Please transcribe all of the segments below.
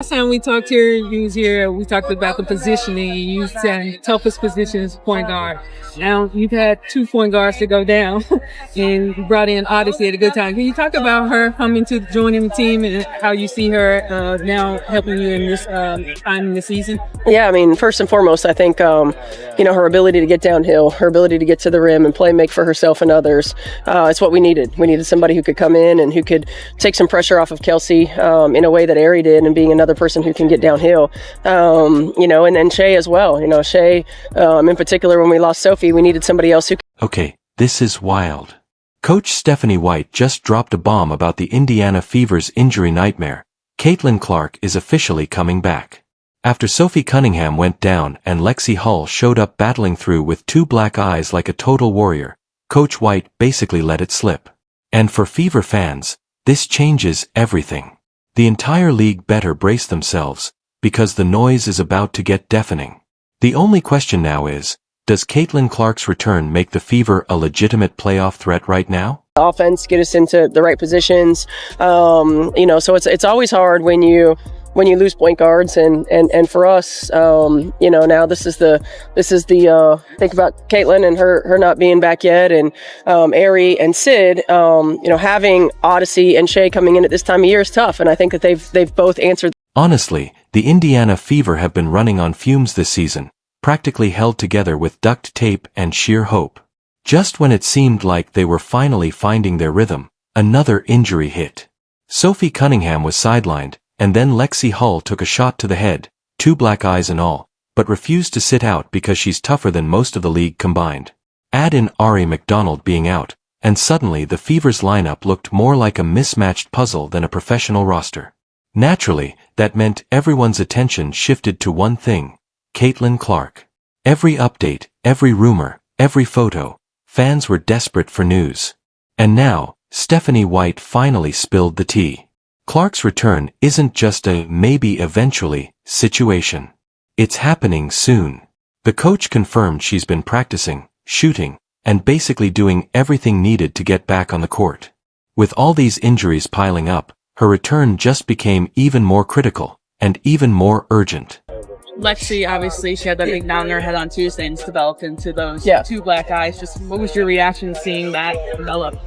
Last time we talked here, you was here, we talked about the positioning. You said toughest position is point guard. Now you've had 2 point guards to go down and you brought in Odyssey at a good time. Can you talk about her coming to joining the team and how you see her now helping you in this time in the season? Yeah, I mean, first and foremost, I think, her ability to get downhill, her ability to get to the rim and make for herself and others, it's what we needed. We needed somebody who could come in and who could take some pressure off of Kelsey in a way that Ari did, and being another person who can get downhill, and then Shay as well. Shay, in particular, when we lost Sophie, we needed somebody else who could. Okay, this is wild. Coach Stephanie White just dropped a bomb about the Indiana Fever's injury nightmare. Caitlin Clark is officially coming back. After Sophie Cunningham went down and Lexi Hull showed up battling through with 2 black eyes like a total warrior, Coach White basically let it slip. And for Fever fans, this changes everything. The entire league better brace themselves, because the noise is about to get deafening. The only question now is, does Caitlin Clark's return make the Fever a legitimate playoff threat right now? Offense, get us into the right positions. So it's always hard when you lose point guards, and for us, now this is the think about Caitlin and her not being back yet, and Ari and Sid, having Odyssey and Shay coming in at this time of year is tough, and I think that they've both answered. Honestly, the Indiana Fever have been running on fumes this season, practically held together with duct tape and sheer hope. Just when it seemed like they were finally finding their rhythm, another injury hit. Sophie Cunningham was sidelined, and then Lexi Hull took a shot to the head, 2 black eyes and all, but refused to sit out because she's tougher than most of the league combined. Add in Ari McDonald being out, and suddenly the Fever's lineup looked more like a mismatched puzzle than a professional roster. Naturally, that meant everyone's attention shifted to one thing: Caitlin Clark. Every update, every rumor, every photo, fans were desperate for news. And now, Stephanie White finally spilled the tea. Clark's return isn't just a maybe eventually situation. It's happening soon. The coach confirmed she's been practicing, shooting, and basically doing everything needed to get back on the court. With all these injuries piling up, her return just became even more critical, and even more urgent. Lexi, obviously, she had that big knot in her head on Tuesday and it's developed into those 2 black eyes. Just what was your reaction seeing that develop?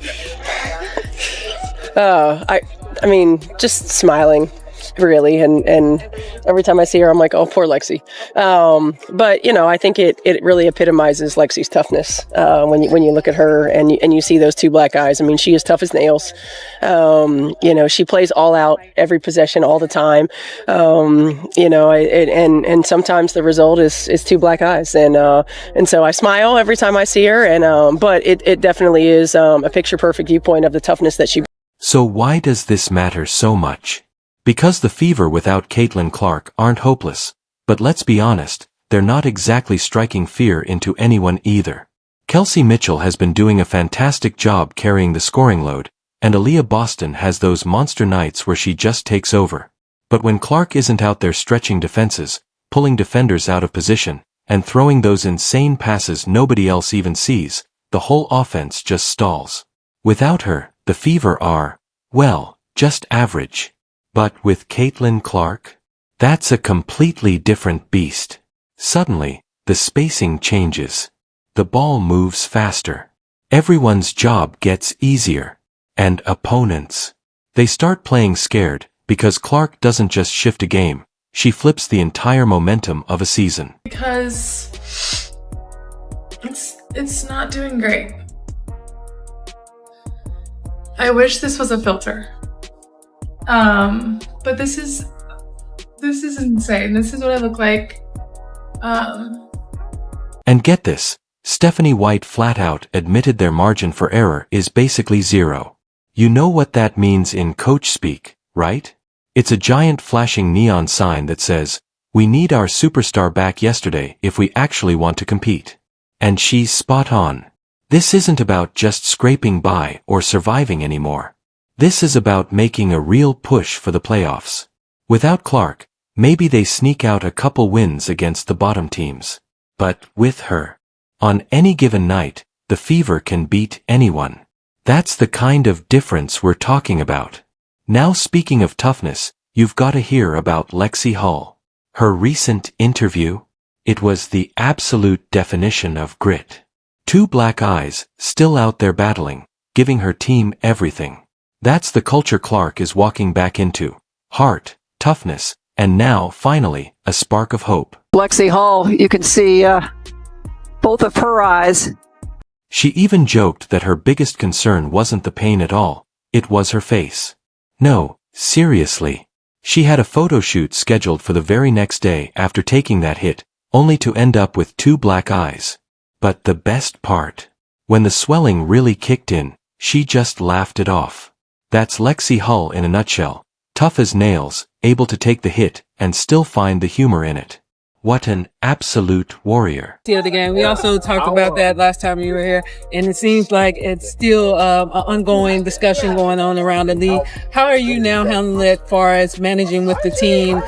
I mean, just smiling, really, and every time I see her, I'm like, oh, poor Lexi. But I think it really epitomizes Lexi's toughness when you look at her and you see those 2 black eyes. I mean, she is tough as nails. She plays all out every possession all the time. And sometimes the result is 2 black eyes, and so I smile every time I see her. And but it definitely is a picture perfect viewpoint of the toughness that she. So why does this matter so much? Because the Fever without Caitlin Clark aren't hopeless, but let's be honest, they're not exactly striking fear into anyone either. Kelsey Mitchell has been doing a fantastic job carrying the scoring load, and Aaliyah Boston has those monster nights where she just takes over. But when Clark isn't out there stretching defenses, pulling defenders out of position, and throwing those insane passes nobody else even sees, the whole offense just stalls. Without her, the Fever are, well, just average. But with Caitlin Clark, that's a completely different beast. Suddenly, the spacing changes. The ball moves faster. Everyone's job gets easier. And opponents, they start playing scared, because Clark doesn't just shift a game, she flips the entire momentum of a season. Because it's not doing great. I wish this was a filter. But this is insane. This is what I look like. And get this, Stephanie White flat out admitted their margin for error is basically 0. You know what that means in coach speak, right? It's a giant flashing neon sign that says, "We need our superstar back yesterday if we actually want to compete." And she's spot on. This isn't about just scraping by or surviving anymore. This is about making a real push for the playoffs. Without Clark, maybe they sneak out a couple wins against the bottom teams. But with her, on any given night, the Fever can beat anyone. That's the kind of difference we're talking about. Now speaking of toughness, You've got to hear about Lexi Hull. Her recent interview? It was the absolute definition of grit. 2 black eyes, still out there battling, giving her team everything. That's the culture Clark is walking back into. Heart, toughness, and now, finally, a spark of hope. Lexi Hull, you can see both of her eyes. She even joked that her biggest concern wasn't the pain at all, it was her face. No, seriously. She had a photo shoot scheduled for the very next day after taking that hit, only to end up with 2 black eyes. But the best part, when the swelling really kicked in, she just laughed it off. That's Lexi Hull in a nutshell. Tough as nails, able to take the hit and still find the humor in it. What an absolute warrior. The other game, we also talked about that last time you were here, and it seems like it's still an ongoing discussion going on around the league. How are you now handling it as far as managing with the team,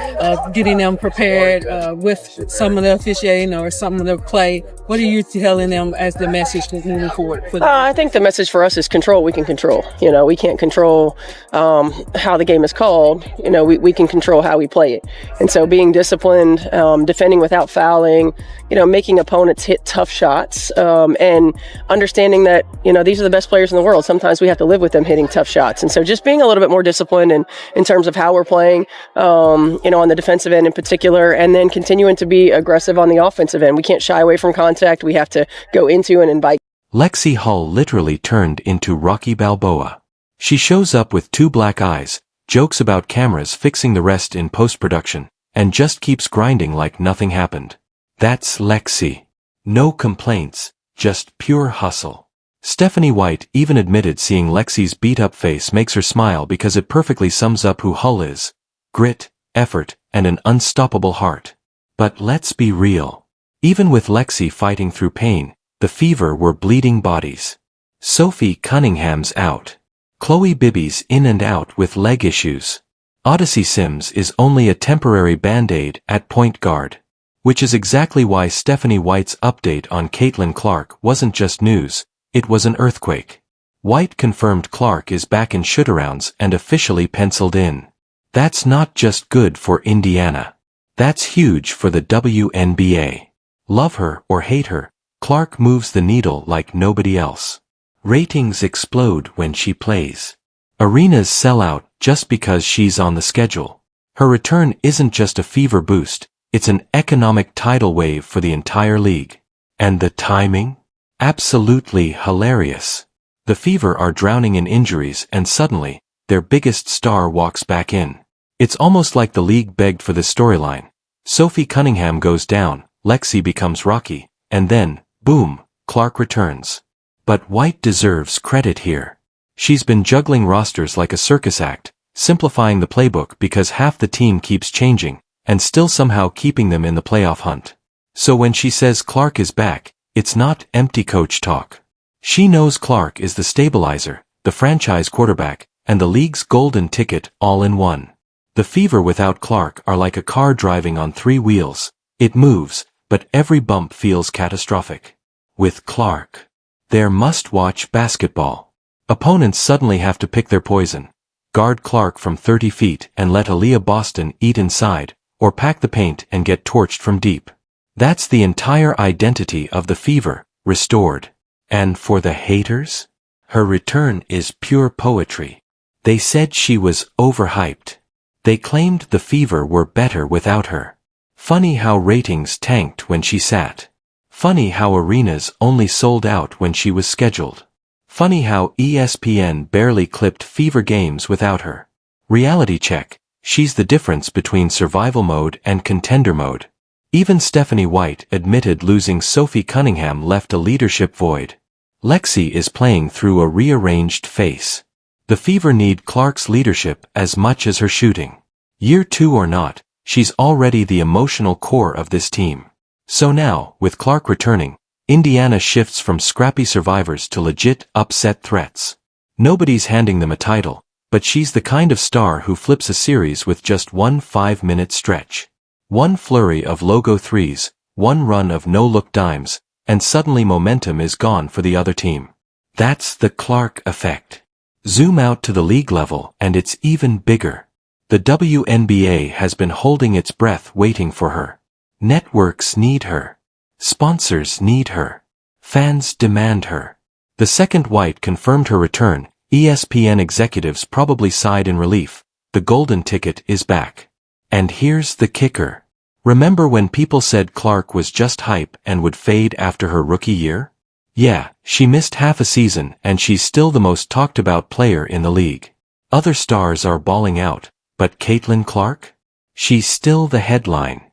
getting them prepared with some of the officiating or some of the play? What are you telling them as the message moving forward? I think the message for us is control. We can control. We can't control how the game is called. We can control how we play it. And so being disciplined, defending without fouling, making opponents hit tough shots, and understanding that, these are the best players in the world. Sometimes we have to live with them hitting tough shots. And so just being a little bit more disciplined in terms of how we're playing, on the defensive end in particular, and then continuing to be aggressive on the offensive end. We can't shy away from contact. We have to go into and invite. Lexi Hull literally turned into Rocky Balboa. She shows up with 2 black eyes, jokes about cameras fixing the rest in post-production, and just keeps grinding like nothing happened. That's Lexi. No complaints, just pure hustle. Stephanie White even admitted seeing Lexi's beat-up face makes her smile because it perfectly sums up who Hull is. Grit, effort, and an unstoppable heart. But let's be real. Even with Lexi fighting through pain, the Fever were bleeding bodies. Sophie Cunningham's out. Chloe Bibby's in and out with leg issues. Odyssey Sims is only a temporary band-aid at point guard. Which is exactly why Stephanie White's update on Caitlin Clark wasn't just news, it was an earthquake. White confirmed Clark is back in shootarounds and officially penciled in. That's not just good for Indiana. That's huge for the WNBA. Love her or hate her, Clark moves the needle like nobody else. Ratings explode when she plays. Arenas sell out just because she's on the schedule. Her return isn't just a Fever boost, it's an economic tidal wave for the entire league. And the timing? Absolutely hilarious. The Fever are drowning in injuries and suddenly, their biggest star walks back in. It's almost like the league begged for this storyline. Sophie Cunningham goes down, Lexi becomes Rocky, and then, boom, Clark returns. But White deserves credit here. She's been juggling rosters like a circus act, simplifying the playbook because half the team keeps changing, and still somehow keeping them in the playoff hunt. So when she says Clark is back, it's not empty coach talk. She knows Clark is the stabilizer, the franchise quarterback, and the league's golden ticket all in one. The Fever without Clark are like a car driving on 3 wheels. It moves, but every bump feels catastrophic. With Clark, they're must-watch basketball. Opponents suddenly have to pick their poison. Guard Clark from 30 feet and let Aaliyah Boston eat inside, or pack the paint and get torched from deep. That's the entire identity of the Fever, restored. And for the haters? Her return is pure poetry. They said she was overhyped. They claimed the Fever were better without her. Funny how ratings tanked when she sat. Funny how arenas only sold out when she was scheduled. Funny how ESPN barely clipped Fever games without her. Reality check, she's the difference between survival mode and contender mode. Even Stephanie White admitted losing Sophie Cunningham left a leadership void. Lexi is playing through a rearranged face. The Fever need Clark's leadership as much as her shooting. Year 2 or not, she's already the emotional core of this team. So now, with Clark returning, Indiana shifts from scrappy survivors to legit upset threats. Nobody's handing them a title, but she's the kind of star who flips a series with just one 5-minute stretch. One flurry of logo threes, one run of no-look dimes, and suddenly momentum is gone for the other team. That's the Clark effect. Zoom out to the league level and it's even bigger. The WNBA has been holding its breath waiting for her. Networks need her. Sponsors need her. Fans demand her. The second White confirmed her return, ESPN executives probably sighed in relief. The golden ticket is back. And here's the kicker. Remember when people said Clark was just hype and would fade after her rookie year? Yeah, she missed half a season and she's still the most talked about player in the league. Other stars are balling out, but Caitlin Clark? She's still the headline.